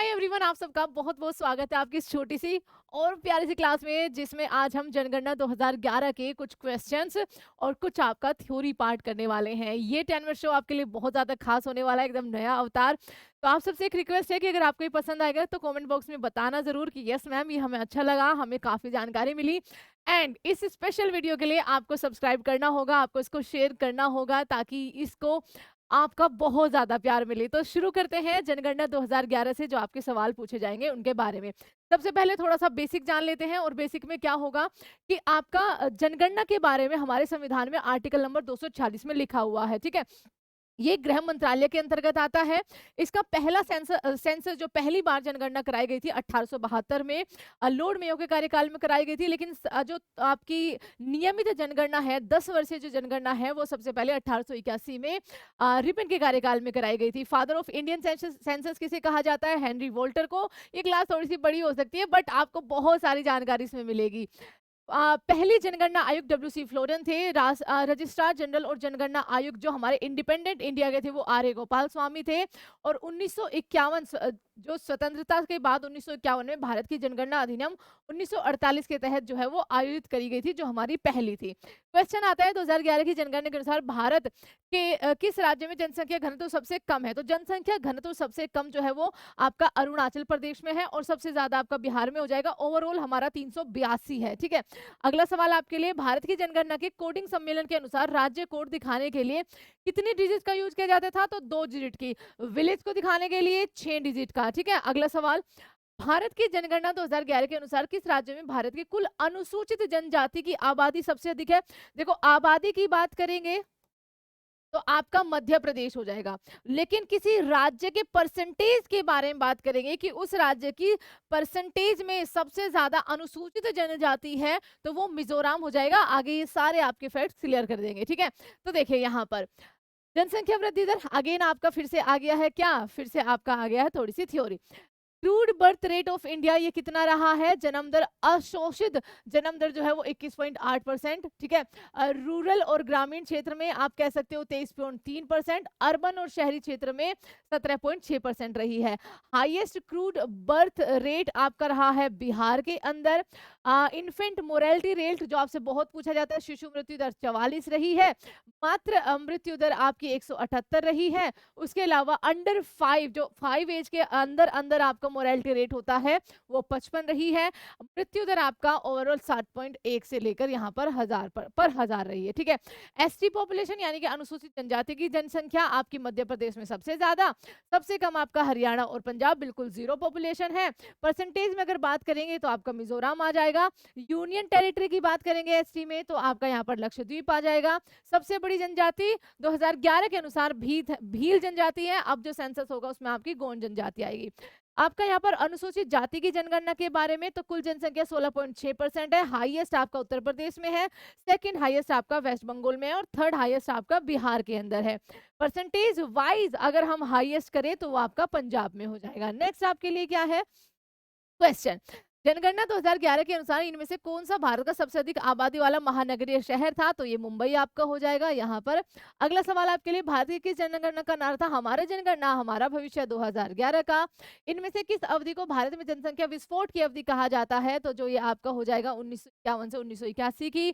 Hi everyone, आप सबका बहुत बहुत स्वागत है आपकी इस छोटी सी और प्यारी सी क्लास में, जिसमें आज हम जनगणना 2011 के कुछ क्वेश्चंस और कुछ आपका थ्योरी पार्ट करने वाले हैं। ये 10 मिनट शो आपके लिए बहुत ज़्यादा खास होने वाला है, एकदम नया अवतार। तो आप सबसे एक रिक्वेस्ट है कि अगर आपको ये पसंद आएगा तो कमेंट बॉक्स में बताना ज़रूर कि यस मैम, ये हमें अच्छा लगा, हमें काफ़ी जानकारी मिली। एंड इस स्पेशल वीडियो के लिए आपको सब्सक्राइब करना होगा, आपको इसको शेयर करना होगा, ताकि इसको आपका बहुत ज़्यादा प्यार मिले। तो शुरू करते हैं जनगणना 2011 से जो आपके सवाल पूछे जाएँगे उनके बारे में। सबसे पहले थोड़ा-सा बेसिक जान लेते हैं, और बेसिक में क्या होगा कि आपका जनगणना के बारे में हमारे संविधान में आर्टिकल नंबर 246 में लिखा हुआ है, ठीक है? ये गृह मंत्रालय के अंतर्गत आता है। इसका पहला सेंसस जो पहली बार जनगणना कराई गई थी 1872 में लॉर्ड मेयो के कार्यकाल में कराई गई थी। लेकिन जो आपकी नियमित जनगणना है, 10 वर्षीय जो जनगणना है, वो सबसे पहले 1881 में रिपन के कार्यकाल में कराई गई थी। फादर ऑफ इंडियन सेंसस किसे कहा जाता है? हेनरी वोल्टर को। ये क्लास थोड़ी सी बड़ी हो सकती है, बट आपको बहुत सारी जानकारी इसमें मिलेगी। पहली जनगणना आयुक्त डब्ल्यू.सी. फ्लोरन थे। रजिस्ट्रार जनरल और जनगणना आयुक्त जो हमारे इंडिपेंडेंट इंडिया के थे, वो आर ए गोपाल स्वामी थे। और 1951 जो स्वतंत्रता के बाद 1951 में भारत की जनगणना अधिनियम 1948 के तहत जो है वो आयोजित करी गई थी, जो हमारी पहली थी। क्वेश्चन आता है 2011 की जनगणना के अनुसार भारत के किस राज्य में जनसंख्या घनत्व सबसे कम है? तो जनसंख्या घनत्व सबसे कम जो है वो आपका अरुणाचल प्रदेश में है, और सबसे ज्यादा आपका बिहार में हो जाएगा। ओवरऑल हमारा 382 है, ठीक है। अगला सवाल आपके लिए, भारत की जनगणना के कोडिंग सम्मेलन के अनुसार राज्य कोड दिखाने के लिए कितनी डिजिट का यूज किया जाता था? तो 2 डिजिट की। विलेज को दिखाने के लिए 6 डिजिट का, ठीक है। अगला सवाल, भारत की जनगणना 2011 के अनुसार किस राज्य में भारत की कुल अनुसूचित जनजाति की आबादी सबसे अधिक है? देखो, आबादी की बात करेंगे तो आपका मध्य प्रदेश हो जाएगा। लेकिन किसी राज्य के परसेंटेज के बारे में बात करेंगे कि उस राज्य की परसेंटेज में सबसे ज्यादा अनुसूचित जनजाति है, तो वो मिजोरम हो जाएगा। आगे ये सारे आपके फैक्ट्स क्लियर कर देंगे, ठीक है। तो देखिए यहाँ पर जनसंख्या वृद्धि दर अगेन आपका फिर से आ गया है, क्या फिर से आपका आ गया है थोड़ी सी theory. Crude birth rate of India ये कितना रहा है? जन्म दर, अशोषित जन्म दर जो है वो 21.8%, ठीक है। रूरल और ग्रामीण क्षेत्र में आप कह सकते हो 23.3%, अर्बन और शहरी क्षेत्र में 17.6% रही है। हाईएस्ट क्रूड बर्थ रेट आपका रहा है बिहार के अंदर। इन्फेंट मोरेलिटी रेट जो आपसे बहुत पूछा जाता है, शिशु मृत्यु दर 44 रही है। मात्र मृत्यु दर आपकी 178 रही है। उसके अलावा अंडर 5 जो 5 एज के अंदर अंदर आपका मोरालिटी रेट होता है, वो 55 रही है। मृत्यु दर आपका ओवरऑल 7.1 से लेकर यहाँ पर हजार पर हजार रही है, ठीक है। एसटी पॉपुलेशन यानी कि अनुसूचित जनजाति की जनसंख्या आपकी मध्य प्रदेश में सबसे ज्यादा, सबसे कम आपका हरियाणा और पंजाब, बिल्कुल जीरो पॉपुलेशन है। परसेंटेज में अगर बात करेंगे तो आपका मिजोरम आ जाएगा। यूनियन टेरिटरी की बात करेंगे एसटी में, तो आपका यहाँ पर लक्षद्वीप आ जाएगा। सबसे बड़ी जनजाति 2011 के अनुसार भील जनजाति है। अब जो सेंसस होगा उसमें आपकी गोंड जनजाति आएगी। आपका यहाँ पर अनुसूचित जाति की जनगणना के बारे में, तो कुल जनसंख्या 16.6% है। हाईएस्ट आपका उत्तर प्रदेश में है, सेकंड हाईएस्ट आपका वेस्ट बंगाल में है, और थर्ड हाईएस्ट आपका बिहार के अंदर है। परसेंटेज वाइज अगर हम हाईएस्ट करें तो वो आपका पंजाब में हो जाएगा। नेक्स्ट आपके लिए क्या है क्वेश्चन, जनगणना 2011 के अनुसार इनमें से कौन सा भारत का सबसे अधिक आबादी वाला महानगरीय शहर था? तो ये मुंबई आपका हो जाएगा यहाँ पर। अगला सवाल आपके लिए, भारत की किस जनगणना का नारा था? हमारे जनगणना हमारा भविष्य 2011 का। इनमें से किस अवधि को भारत में जनसंख्या विस्फोट की अवधि कहा जाता है? तो जो ये आपका हो जाएगा 1951 से 1981 की।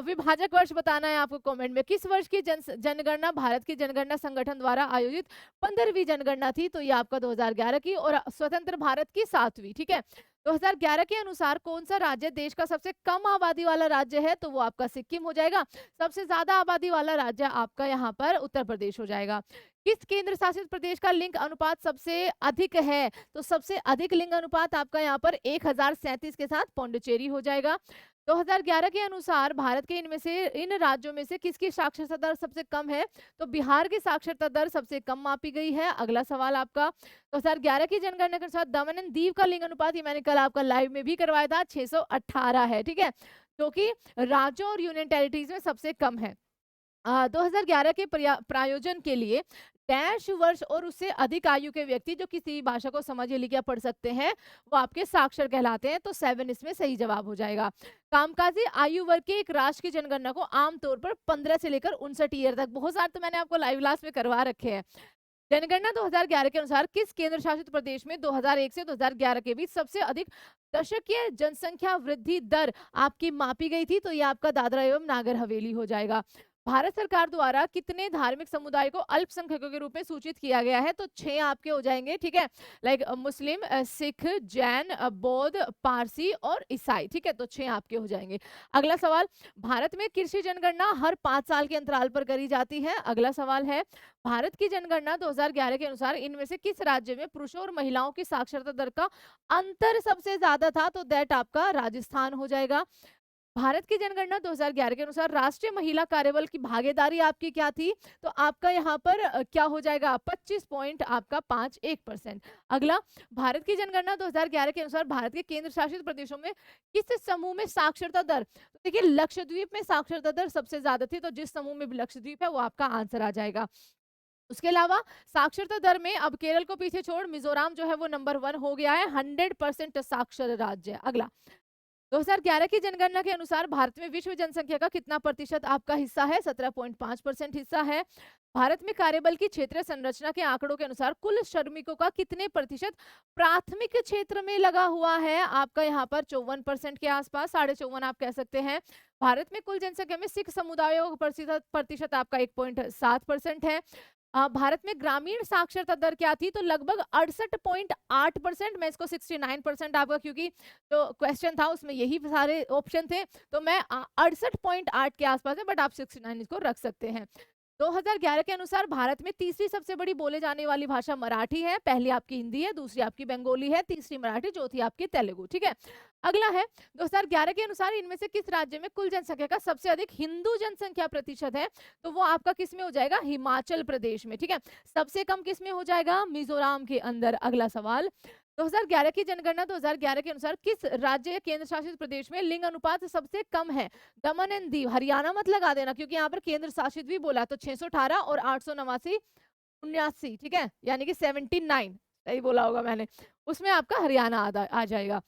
विभाजक वर्ष बताना है आपको कमेंट में। किस वर्ष की जनगणना भारत की जनगणना संगठन द्वारा आयोजित 15वीं जनगणना थी? तो ये आपका 2011 की, और स्वतंत्र भारत की 7वीं, ठीक है। 2011 के अनुसार कौन सा राज्य देश का सबसे कम आबादी वाला राज्य है? तो वो आपका सिक्किम हो जाएगा। सबसे ज्यादा आबादी वाला राज्य आपका यहाँ पर उत्तर प्रदेश हो जाएगा। किस केंद्र शासित प्रदेश का लिंग अनुपात सबसे अधिक है? तो सबसे अधिक लिंग अनुपात आपका यहाँ पर 1037 के साथ पौंडुचेरी हो जाएगा। 2011 के अनुसार भारत के इनमें से इन राज्यों में से किसकी साक्षरता दर सबसे कम है? तो बिहार की साक्षरता दर सबसे कम मापी गई है। अगला सवाल आपका, 2011 की जनगणना के अनुसार दमन एंड दीव का लिंग अनुपात, ये मैंने कल आपका लाइव में भी करवाया था, 618 है, ठीक है, जो कि राज्यों और यूनियन टेरिटरीज में सबसे कम है। 2011 के प्रायोजन के लिए डैश वर्ष और उससे अधिक आयु के व्यक्ति जो किसी भाषा को समझ या लिख या पढ़ सकते हैं, वो आपके साक्षर कहलाते हैं। तो 7 इसमें सही जवाब हो जाएगा। कामकाजी आयु वर्ग के एक राष्ट्र की जनगणना को आमतौर पर 15 से लेकर 59 ईयर तक, बहुत सारे तो मैंने आपको लाइव क्लास में करवा रखे हैं। जनगणना 2011 के अनुसार किस केंद्र शासित प्रदेश में 2001 से 2011 के बीच सबसे अधिक दशकीय जनसंख्या वृद्धि दर आपकी मापी गई थी? तो ये आपका दादरा एवं नागर हवेली हो जाएगा। भारत सरकार द्वारा कितने धार्मिक समुदाय को अल्पसंख्यकों के रूप में सूचित किया गया है? तो 6 आपके हो जाएंगे, ठीक है। लाइक मुस्लिम, सिख, जैन, बौद्ध, पारसी और ईसाई, ठीक है। तो 6 आपके हो जाएंगे। अगला सवाल, भारत में कृषि जनगणना हर 5 साल के अंतराल पर करी जाती है। अगला सवाल है, भारत की जनगणना 2011 के अनुसार इनमें से किस राज्य में पुरुषों और महिलाओं की साक्षरता दर का अंतर सबसे ज्यादा था? तो दैट आपका राजस्थान हो जाएगा। भारत की जनगणना 2011 के अनुसार राष्ट्रीय महिला कार्यबल की भागीदारी आपकी क्या थी? तो आपका यहाँ पर क्या हो जाएगा? 25 पॉइंट आपका 51%। अगला, भारत की जनगणना 2011 के अनुसार भारत के केंद्र शासित प्रदेशों में किस समूह में साक्षरता दर? तो देखिए, लक्षद्वीप में साक्षरता दर सबसे ज्यादा थी, तो जिस समूह में भी लक्षद्वीप है वो आपका आंसर आ जाएगा। उसके अलावा साक्षरता दर में अब केरल को पीछे छोड़ मिजोरम जो है वो नंबर 1 हो गया है, 100% साक्षर राज्य है। अगला, 2011 की जनगणना के अनुसार भारत में विश्व जनसंख्या का कितना प्रतिशत आपका हिस्सा है? 17.5% हिस्सा है। भारत में कार्यबल की क्षेत्रीय संरचना के आंकड़ों के अनुसार कुल श्रमिकों का कितने प्रतिशत प्राथमिक क्षेत्र में लगा हुआ है? आपका यहाँ पर 54% के आसपास, 54.5 आप कह सकते हैं। भारत में कुल जनसंख्या में सिख समुदायों का प्रतिशत प्रतिशत आपका 1.7% है। भारत में ग्रामीण साक्षरता दर क्या थी? तो लगभग 68.8%। मैं इसको 69% आपका, क्योंकि जो क्वेश्चन था उसमें यही सारे ऑप्शन थे, तो मैं 68.8 के आसपास है, बट आप 69 इसको रख सकते हैं। 2011 के अनुसार भारत में तीसरी सबसे बड़ी बोले जाने वाली भाषा मराठी है। पहली आपकी हिंदी है, दूसरी आपकी बंगाली है, तीसरी मराठी, चौथी आपकी तेलुगु, ठीक है। अगला है, 2011 के अनुसार इनमें से किस राज्य में कुल जनसंख्या का सबसे अधिक हिंदू जनसंख्या प्रतिशत है? तो वो आपका किस में हो जाएगा? हिमाचल प्रदेश में, ठीक है। सबसे कम किस में हो जाएगा? मिजोरम के अंदर। अगला सवाल, 2011 की जनगणना 2011 के अनुसार किस राज्य या केंद्र शासित प्रदेश में लिंग अनुपात सबसे कम है? दमन एंड दीव, हरियाणा मत लगा देना, क्योंकि यहाँ पर केंद्र शासित भी बोला, तो 618 और 889 79, ठीक है, यानी कि 79, सही बोला होगा मैंने, उसमें आपका हरियाणा आ जाएगा।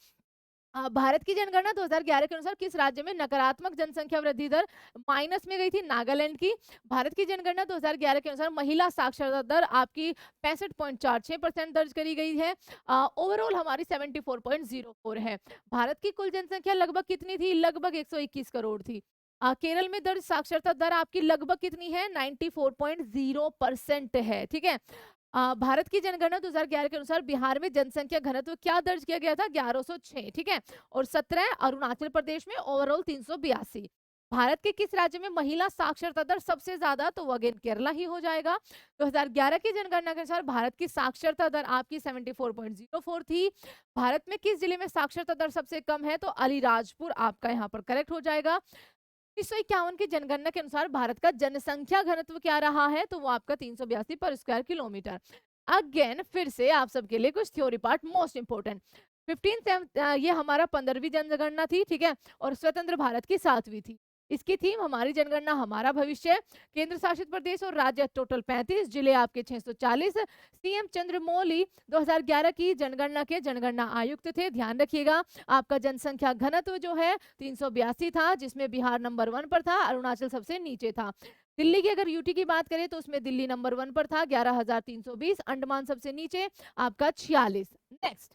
भारत की जनगणना 2011 के अनुसार किस राज्य में नकारात्मक जनसंख्या वृद्धि दर माइनस में गई थी? नागालैंड की। भारत की जनगणना 2011 के अनुसार महिला साक्षरता दर आपकी 65.46% दर्ज करी गई है। ओवरऑल हमारी 74.04 है। भारत की कुल जनसंख्या लगभग कितनी थी? लगभग 121 करोड़ थी। केरल में दर्ज साक्षरता दर आपकी लगभग कितनी है? 94.0% है, ठीक है। भारत की जनगणना 2011 के अनुसार बिहार में जनसंख्या घनत्व क्या दर्ज किया गया था? 1106, ठीक है। और 17 अरुणाचल प्रदेश में, ओवरऑल 382। भारत के किस राज्य में महिला साक्षरता दर सबसे ज्यादा? तो वो अगेन केरला ही हो जाएगा। 2011 की जनगणना के अनुसार भारत की साक्षरता दर आपकी 74.04 थी। भारत में किस जिले में साक्षरता दर सबसे कम है? तो अलीराजपुर आपका यहाँ पर करेक्ट हो जाएगा। 1951 की जनगणना के अनुसार भारत का जनसंख्या घनत्व क्या रहा है? तो वो आपका 382 पर स्क्वायर किलोमीटर। अगेन फिर से आप सबके लिए कुछ थ्योरी पार्ट मोस्ट इंपोर्टेंट। 15 ये हमारा 15वीं जनगणना थी, ठीक है, और स्वतंत्र भारत की 7वीं थी। इसकी थीम हमारी जनगणना हमारा भविष्य। केंद्र शासित प्रदेश और राज्य टोटल 35, जिले आपके 640। सीएम चंद्रमौली 2011 की जनगणना के जनगणना आयुक्त थे। ध्यान रखिएगा, आपका जनसंख्या घनत्व जो है 382 था, जिसमें बिहार नंबर 1 पर था, अरुणाचल सबसे नीचे था। दिल्ली की अगर यूटी की बात करें तो उसमें दिल्ली नंबर 1 पर था, 11,320। अंडमान सबसे नीचे, आपका 46। नेक्स्ट,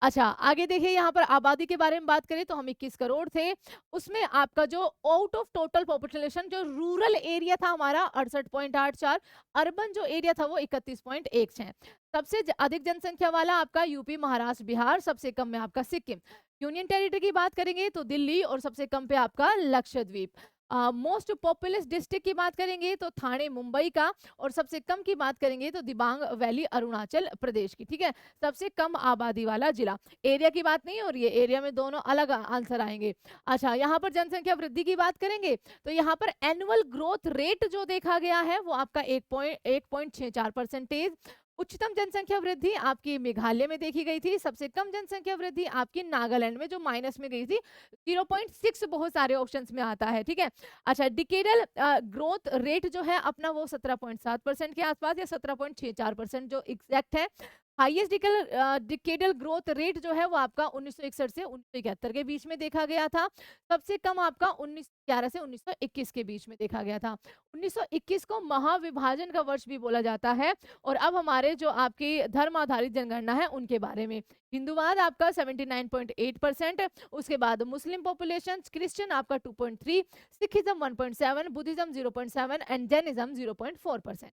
अच्छा आगे देखिए, यहाँ पर आबादी के बारे में बात करें तो हम 21 करोड़ थे। उसमें आपका जो आउट ऑफ टोटल पॉपुलेशन जो रूरल एरिया था हमारा 68.84, अर्बन जो एरिया था वो 31.16। सबसे अधिक जनसंख्या वाला आपका यूपी, महाराष्ट्र, बिहार, सबसे कम में आपका सिक्किम। यूनियन टेरिटरी की बात करेंगे तो दिल्ली, और सबसे कम पे आपका लक्षद्वीप। मोस्ट पॉपुलस डिस्ट्रिक्ट की बात करेंगे तो थाने मुंबई का, और सबसे कम की बात करेंगे तो दिबांग वैली अरुणाचल प्रदेश की, ठीक है, सबसे कम आबादी वाला जिला। एरिया की बाट नहीं हो रही है, एरिया में दोनों अलग आंसर आएंगे। अच्छा, यहाँ पर जनसंख्या वृद्धि की बात करेंगे तो यहाँ पर एनुअल ग्रोथ रेट जो देखा गया है वो आपका 1.64%। उच्चतम जनसंख्या वृद्धि आपकी मेघालय में देखी गई थी। सबसे कम जनसंख्या वृद्धि आपकी नागालैंड में जो माइनस में गई थी 0.6, बहुत सारे ऑप्शंस में आता है, ठीक है। अच्छा, डिकेडल ग्रोथ रेट जो है अपना वो 17.7% के आसपास या 17.64% जो एग्जैक्ट है। हाईएस्ट डिकेडल ग्रोथ रेट जो है वो आपका 1961 से 1971 के बीच में देखा गया था। सबसे कम आपका 1911 से 1921 के बीच में देखा गया था। 1921 को महाविभाजन का वर्ष भी बोला जाता है। और अब हमारे जो आपकी धर्म आधारित जनगणना है उनके बारे में। हिंदुवाद आपका 79.8%, उसके बाद मुस्लिम पॉपुलेशन, क्रिश्चियन आपका 2.3, Sikhism 1.7, Buddhism 0.7 and Jainism 0.4%।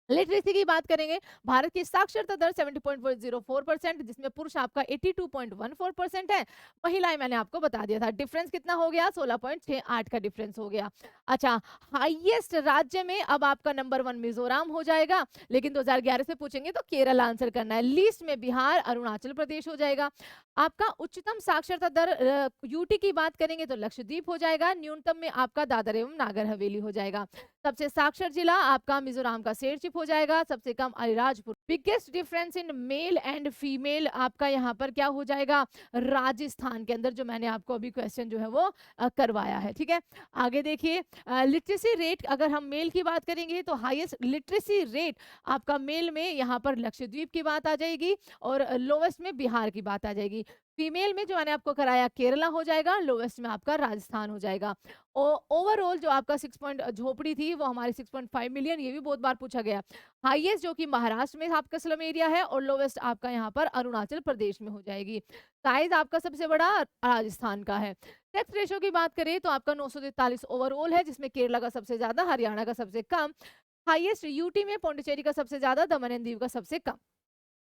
Literacy की बात करेंगे, भारत की साक्षरता दर 70.04%, जिसमें पुरुष आपका 82.14% है। महिलाएं मैंने आपको बता दिया था। डिफरेंस कितना हो गया? 16.68 का डिफरेंस हो गया। अच्छा, हाईएस्ट राज्य में अब आपका नंबर 1 मिजोरम हो जाएगा, लेकिन 2011 से पूछेंगे तो केरल आंसर करना है। लीस्ट में बिहार, अरुणाचल प्रदेश हो जाएगा। आपका उच्चतम साक्षरता दर यूटी की बात करेंगे तो लक्षद्वीप हो जाएगा। न्यूनतम में आपका दादर एवं नागर हवेली हो जाएगा। सबसे साक्षर जिला आपका मिजोरम का शेरचिप हो जाएगा, सबसे कम Alirajpur. Biggest difference in male and female आपका यहाँ पर क्या हो जाएगा? राजस्थान के अंदर, जो मैंने आपको अभी क्वेश्चन जो है वो करवाया है। ठीक है, आगे देखिए, लिटरेसी रेट अगर हम मेल की बात करेंगे तो हाईएस्ट लिटरेसी रेट आपका मेल में यहाँ पर लक्षद्वीप की बात आ जाएगी और लोवेस्ट में बिहार की बात आ जाएगी। फीमेल में जो मैंने आपको कराया केरला हो जाएगा, लोवेस्ट में आपका राजस्थान हो जाएगा। ओवरऑल जो आपका 6 पॉइंट झोपड़ी थी वो हमारी 6.5 मिलियन, ये भी बहुत बार पूछा गया। हाईएस्ट जो कि महाराष्ट्र में आपका स्लम एरिया है और लोवेस्ट आपका यहाँ पर अरुणाचल प्रदेश में हो जाएगी। साइज आपका सबसे बड़ा राजस्थान का है। सेक्स रेशो की बात करें तो आपका 943 ओवरऑल है, जिसमें केरला का सबसे ज्यादा, हरियाणा का सबसे कम। हाईएस्ट यूटी में पौंडीचेरी का सबसे ज्यादा, दमन एंड दीव का सबसे कम।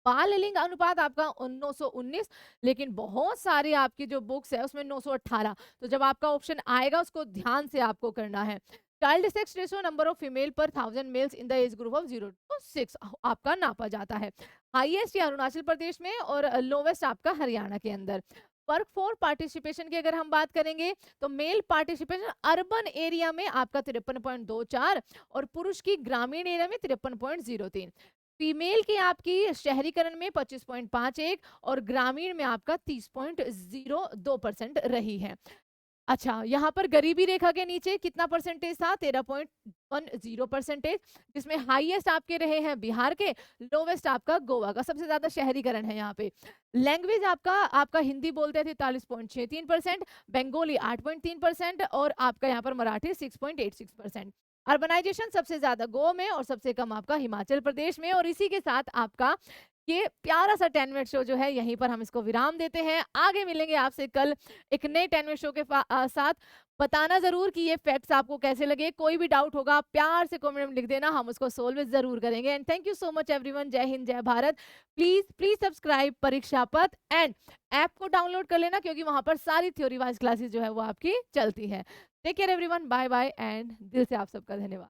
बाल लिंग अनुपात आपका 919, लेकिन बहुत सारी आपकी जो बुक्स है उसमें 918। तो जब आपका ऑप्शन आएगा उसको ध्यान से आपको करना है। Child sex ratio number of female पर 1000 males in the age group of 0 to 6 आपका नापा जाता है। हाईएस्ट या अरुणाचल प्रदेश में और लोवेस्ट आपका हरियाणा के अंदर। वर्क फोर पार्टिसिपेशन की अगर हम बात करेंगे तो मेल पार्टिसिपेशन अर्बन एरिया में आपका 53.24 और पुरुष की ग्रामीण एरिया में 53.03। फीमेल की आपकी शहरीकरण में 25.51 और ग्रामीण में आपका 30.02% रही है। अच्छा, यहाँ पर गरीबी रेखा के नीचे कितना परसेंटेज था? 13.10%, जिसमें हाईएस्ट आपके रहे हैं बिहार के, लोवेस्ट आपका गोवा का। सबसे ज्यादा शहरीकरण है यहाँ पे। लैंग्वेज आपका आपका हिंदी बोलते हैं 43.63%, बंगाली 8.3% और आपका यहाँ पर मराठी 6.86%। अर्बनाइजेशन सबसे ज्यादा गोवा में और सबसे कम आपका हिमाचल प्रदेश में। और इसी के साथ आपका ये प्यारा सा 10 मिनट शो जो है यहीं पर हम इसको विराम देते हैं। आगे मिलेंगे आपसे कल एक नए 10 मिनट शो के साथ। बताना जरूर कि ये फैक्ट्स आपको कैसे लगे। कोई भी डाउट होगा प्यार से कमेंट में लिख देना, हम उसको सोल्व जरूर करेंगे। And thank you so much everyone. जय हिंद, जय भारत। प्लीज प्लीज सब्सक्राइब परीक्षा पथ एंड ऐप को डाउनलोड कर लेना, क्योंकि वहां पर सारी थ्योरी वाइज क्लासेस जो है वो आपकी चलती है। Take care everyone, bye bye and दिल से आप सबका धन्यवाद।